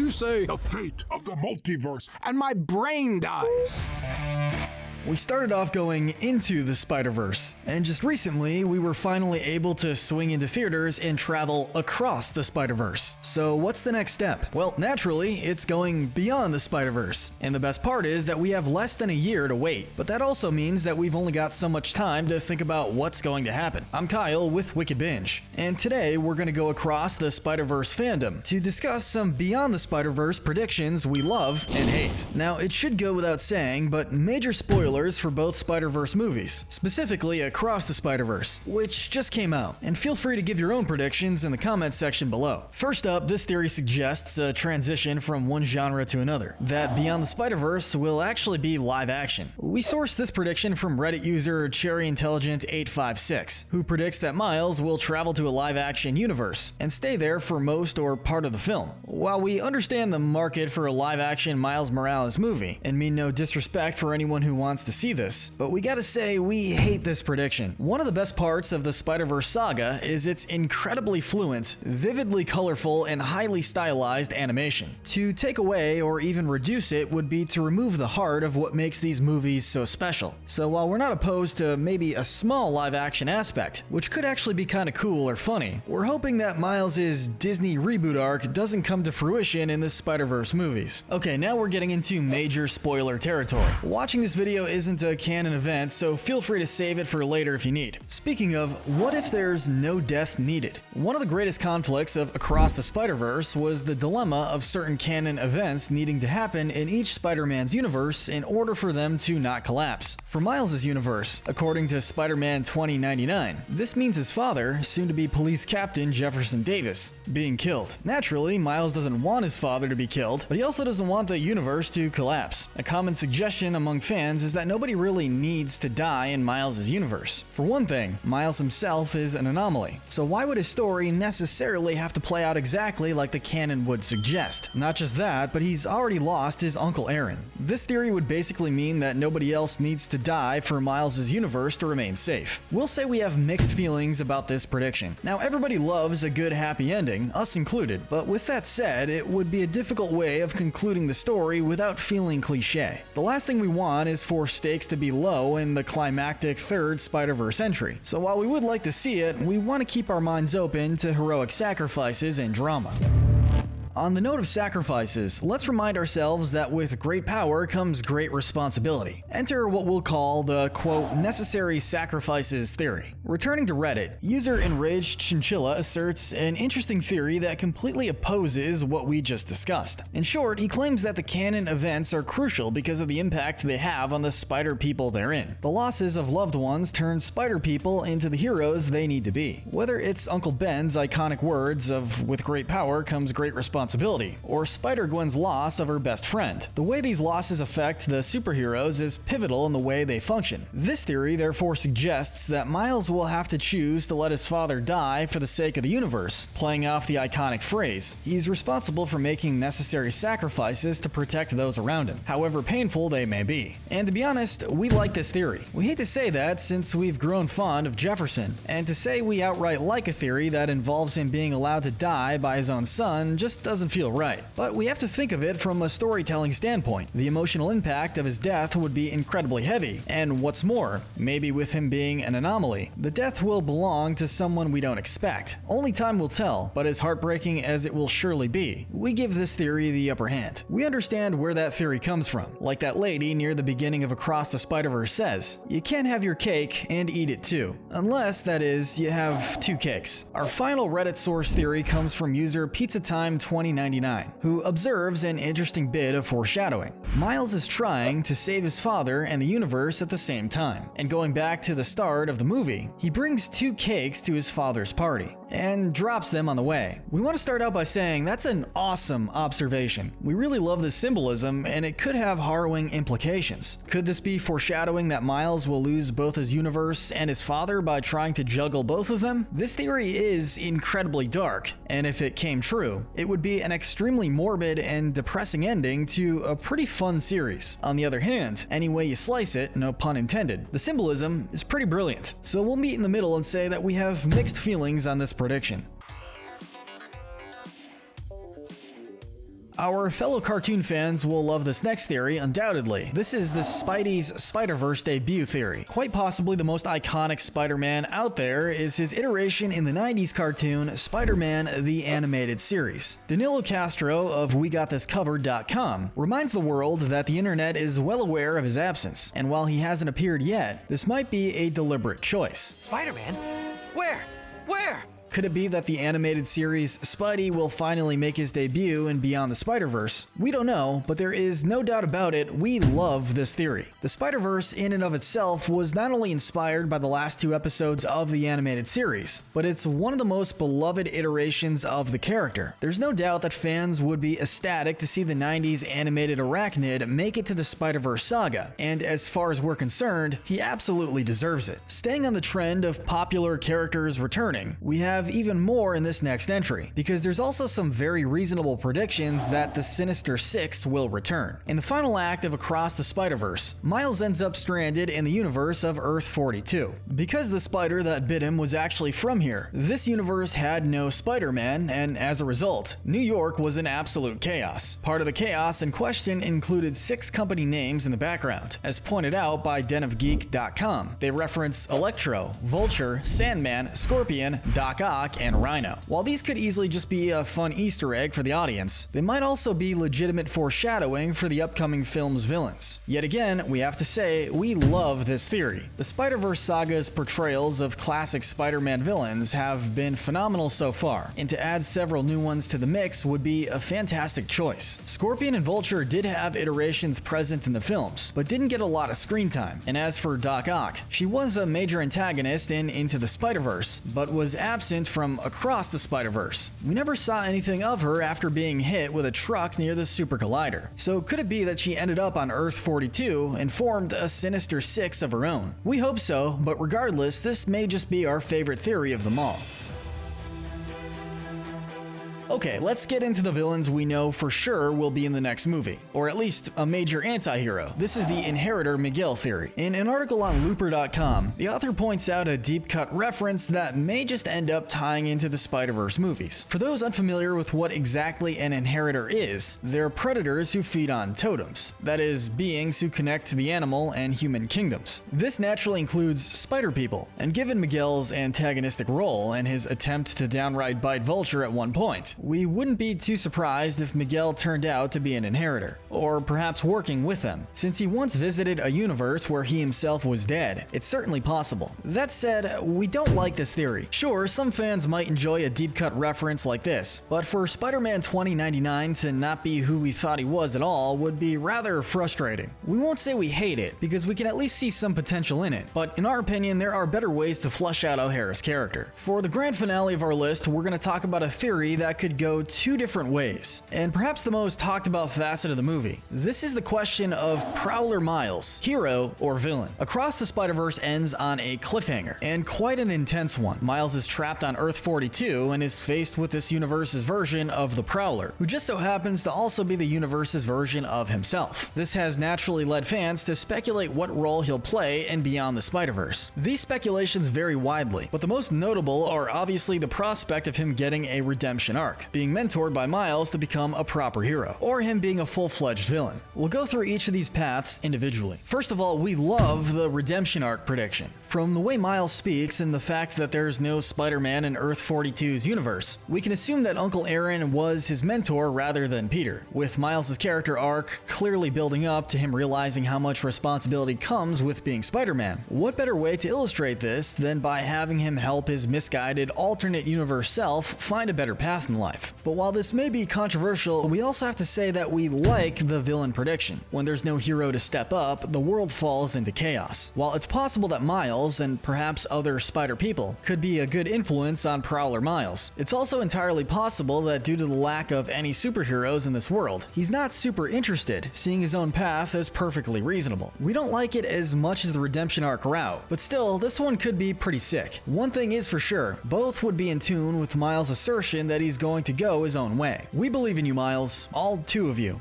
you say the fate of the multiverse, and my brain dies. We started off going into the Spider-Verse, and just recently we were finally able to swing into theaters and travel across the Spider-Verse. So what's the next step? Well, naturally, it's going beyond the Spider-Verse. And the best part is that we have less than a year to wait. But that also means that we've only got so much time to think about what's going to happen. I'm Kyle with Wicked Binge, and today we're going to go across the Spider-Verse fandom to discuss some Beyond the Spider-Verse predictions we love and hate. Now, it should go without saying, but major spoilers for both Spider-Verse movies, specifically Across the Spider-Verse, which just came out, and feel free to give your own predictions in the comments section below. First up, this theory suggests a transition from one genre to another, that Beyond the Spider-Verse will actually be live action. We sourced this prediction from Reddit user CherryIntelligent856, who predicts that Miles will travel to a live action universe and stay there for most or part of the film. While we understand the market for a live action Miles Morales movie, and mean no disrespect for anyone who wants to see this, but we gotta say we hate this prediction. One of the best parts of the Spider-Verse saga is its incredibly fluent, vividly colorful, and highly stylized animation. To take away or even reduce it would be to remove the heart of what makes these movies so special. So while we're not opposed to maybe a small live action aspect, which could actually be kinda cool or funny, we're hoping that Miles' Disney reboot arc doesn't come to fruition in the Spider-Verse movies. Okay, now we're getting into major spoiler territory. Watching this video isn't a canon event, so feel free to save it for later if you need. Speaking of, what if there's no death needed? One of the greatest conflicts of Across the Spider-Verse was the dilemma of certain canon events needing to happen in each Spider-Man's universe in order for them to not collapse. For Miles' universe, according to Spider-Man 2099, this means his father, soon-to-be police captain Jefferson Davis, being killed. Naturally, Miles doesn't want his father to be killed, but he also doesn't want the universe to collapse. A common suggestion among fans is that nobody really needs to die in Miles' universe. For one thing, Miles himself is an anomaly, so why would his story necessarily have to play out exactly like the canon would suggest? Not just that, but he's already lost his Uncle Aaron. This theory would basically mean that nobody else needs to die for Miles' universe to remain safe. We'll say we have mixed feelings about this prediction. Now, everybody loves a good happy ending, us included, but with that said, it would be a difficult way of concluding the story without feeling cliche. The last thing we want is for stakes to be low in the climactic third Spider-Verse entry. So while we would like to see it, we want to keep our minds open to heroic sacrifices and drama. On the note of sacrifices, let's remind ourselves that with great power comes great responsibility. Enter what we'll call the, quote, necessary sacrifices theory. Returning to Reddit, user Enraged Chinchilla asserts an interesting theory that completely opposes what we just discussed. In short, he claims that the canon events are crucial because of the impact they have on the spider people they're in. The losses of loved ones turn spider people into the heroes they need to be. Whether it's Uncle Ben's iconic words of "with great power comes great responsibility," or Spider-Gwen's loss of her best friend. The way these losses affect the superheroes is pivotal in the way they function. This theory therefore suggests that Miles will have to choose to let his father die for the sake of the universe, playing off the iconic phrase, he's responsible for making necessary sacrifices to protect those around him, however painful they may be. And to be honest, we like this theory. We hate to say that since we've grown fond of Jefferson, and to say we outright like a theory that involves him being allowed to die by his own son just doesn't feel right. But we have to think of it from a storytelling standpoint. The emotional impact of his death would be incredibly heavy, and what's more, maybe with him being an anomaly, the death will belong to someone we don't expect. Only time will tell, but as heartbreaking as it will surely be, we give this theory the upper hand. We understand where that theory comes from. Like that lady near the beginning of Across the Spider-Verse says, you can't have your cake and eat it too. Unless, that is, you have two cakes. Our final Reddit source theory comes from user PizzaTime2099, who observes an interesting bit of foreshadowing. Miles is trying to save his father and the universe at the same time, and going back to the start of the movie, he brings two cakes to his father's party. and drops them on the way. We want to start out by saying that's an awesome observation. We really love this symbolism, and it could have harrowing implications. Could this be foreshadowing that Miles will lose both his universe and his father by trying to juggle both of them? This theory is incredibly dark, and if it came true, it would be an extremely morbid and depressing ending to a pretty fun series. On the other hand, any way you slice it, no pun intended, the symbolism is pretty brilliant. So we'll meet in the middle and say that we have mixed feelings on this prediction. Our fellow cartoon fans will love this next theory, undoubtedly. This is the Spidey's Spider-Verse debut theory. Quite possibly the most iconic Spider-Man out there is his iteration in the 90s cartoon Spider-Man the Animated Series. Danilo Castro of WeGotThisCovered.com reminds the world that the internet is well aware of his absence, and while he hasn't appeared yet, this might be a deliberate choice. Spider-Man? Where? Where? Could it be that the animated series Spidey will finally make his debut in Beyond the Spider-Verse? We don't know, but there is no doubt about it, we love this theory. The Spider-Verse in and of itself was not only inspired by the last 2 episodes of the animated series, but it's one of the most beloved iterations of the character. There's no doubt that fans would be ecstatic to see the 90s animated arachnid make it to the Spider-Verse saga, and as far as we're concerned, he absolutely deserves it. Staying on the trend of popular characters returning, we have even more in this next entry, because there's also some very reasonable predictions that the Sinister Six will return. In the final act of Across the Spider-Verse, Miles ends up stranded in the universe of Earth-42. Because the spider that bit him was actually from here, this universe had no Spider-Man, and as a result, New York was in absolute chaos. Part of the chaos in question included 6 company names in the background, as pointed out by denofgeek.com. They reference Electro, Vulture, Sandman, Scorpion, Doc Ock, and Rhino. While these could easily just be a fun Easter egg for the audience, they might also be legitimate foreshadowing for the upcoming film's villains. Yet again, we have to say, we love this theory. The Spider-Verse saga's portrayals of classic Spider-Man villains have been phenomenal so far, and to add several new ones to the mix would be a fantastic choice. Scorpion and Vulture did have iterations present in the films, but didn't get a lot of screen time. And as for Doc Ock, she was a major antagonist in Into the Spider-Verse, but was absent from Across the Spider-Verse. We never saw anything of her after being hit with a truck near the Super Collider. So could it be that she ended up on Earth-42 and formed a Sinister Six of her own? We hope so, but regardless, this may just be our favorite theory of them all. Okay, let's get into the villains we know for sure will be in the next movie, or at least a major anti-hero. This is the Inheritor Miguel theory. In an article on Looper.com, the author points out a deep-cut reference that may just end up tying into the Spider-Verse movies. For those unfamiliar with what exactly an Inheritor is, they're predators who feed on totems, that is, beings who connect to the animal and human kingdoms. This naturally includes spider people, and given Miguel's antagonistic role and his attempt to downright bite Vulture at one point, we wouldn't be too surprised if Miguel turned out to be an inheritor, or perhaps working with them. Since he once visited a universe where he himself was dead, it's certainly possible. That said, we don't like this theory. Sure, some fans might enjoy a deep-cut reference like this, but for Spider-Man 2099 to not be who we thought he was at all would be rather frustrating. We won't say we hate it, because we can at least see some potential in it, but in our opinion, there are better ways to flesh out O'Hara's character. For the grand finale of our list, we're going to talk about a theory that could go 2 different ways, and perhaps the most talked about facet of the movie. This is the question of Prowler Miles, hero or villain. Across the Spider-Verse ends on a cliffhanger, and quite an intense one. Miles is trapped on Earth-42 and is faced with this universe's version of the Prowler, who just so happens to also be the universe's version of himself. This has naturally led fans to speculate what role he'll play in Beyond the Spider-Verse. These speculations vary widely, but the most notable are obviously the prospect of him getting a redemption arc, being mentored by Miles to become a proper hero, or him being a full-fledged villain. We'll go through each of these paths individually. First of all, we love the redemption arc prediction. From the way Miles speaks and the fact that there's no Spider-Man in Earth-42's universe, we can assume that Uncle Aaron was his mentor rather than Peter, with Miles' character arc clearly building up to him realizing how much responsibility comes with being Spider-Man. What better way to illustrate this than by having him help his misguided alternate universe self find a better path in life? But while this may be controversial, we also have to say that we like the villain prediction. When there's no hero to step up, the world falls into chaos. While it's possible that Miles, and perhaps other spider people, could be a good influence on Prowler Miles, it's also entirely possible that due to the lack of any superheroes in this world, he's not super interested, seeing his own path as perfectly reasonable. We don't like it as much as the redemption arc route, but still, this one could be pretty sick. One thing is for sure, both would be in tune with Miles' assertion that he's going to go his own way. We believe in you, Miles, all 2 of you.